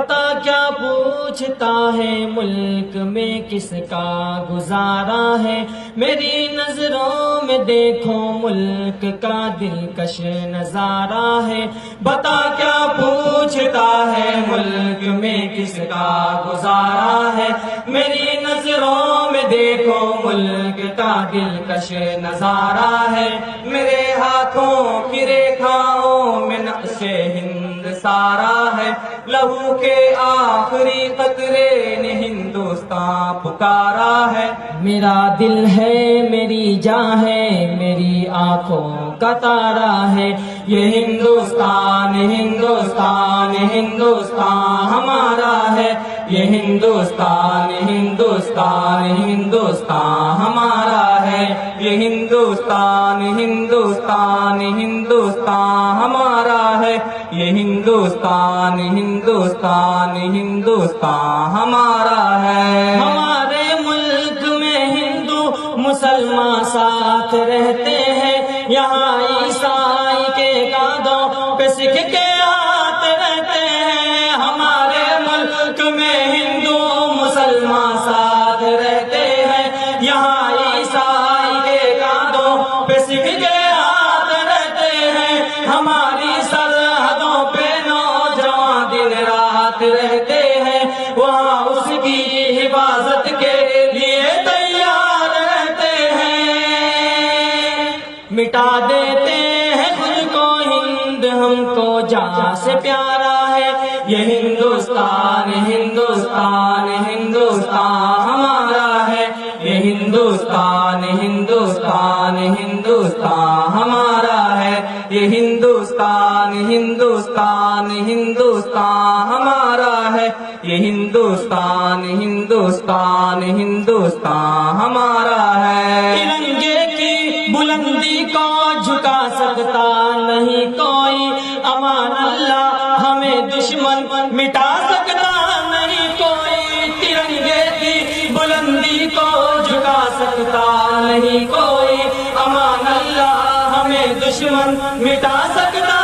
بتا کیا پوچھتا ہے ملک میں کس کا گزارا ہے، میری نظروں میں دیکھو ملک کا دلکش نظارہ ہے، بتا کیا پوچھتا ہے ملک میں کس کا گزارا ہے، میری نظروں میں دیکھو ملک کا دلکش نظارہ ہے، میرے ہاتھوں کی ریکھاؤں میں نقش ہند سارا ہے، لہو کے آخری قطرے نے ہندوستان پکارا ہے، میرا دل ہے میری جان ہے میری آنکھوں کا تارا ہے، یہ ہندوستان ہندوستان ہندوستان ہمارا ہے، یہ ہندوستان ہندوستان ہندوستان ہمارا ہے، یہ ہندوستان ہندوستان ہندوستان ہمارا ہے، یہ ہندوستان ہندوستان ہندوستان ہمارا ہے۔ ہمارے ملک میں ہندو مسلمان ساتھ رہتے ہیں، یہاں عیسائی کے قدموں پہ سکھ کے ہاتھ رہتے ہیں، ہمارے ملک میں ہندو مسلمان ساتھ رہتے ہیں، یہاں عیسائی کے قدموں پہ سکھ کے ہاتھ رہتے ہیں، ہماری سرحدوں پہ نوجوان دن رات رہتے ہیں، وہاں اس کی حفاظت کے لیے تیار رہتے ہیں، مٹا دیتے ہیں خود کو ہند ہم کو جان سے پیارا ہے، یہ ہندوستان ہندوستان ہندوستان ہمارا ہے، یہ ہندوستان ہندوستان ہندوستان ہمارا ہے، یہ ہندوستان ہندوستان ہندوستان ہمارا ہے، یہ ہندوستان ہندوستان ہندوستان ہمارا ہے۔ ترنگے کی بلندی کو جھکا سکتا نہیں کوئی، امان اللہ ہمیں دشمن مٹا سکتا نہیں کوئی، ترنگے کی بلندی کو جھکا سکتا نہیں کوئی، امان اللہ ہمیں دشمن مٹا سکتا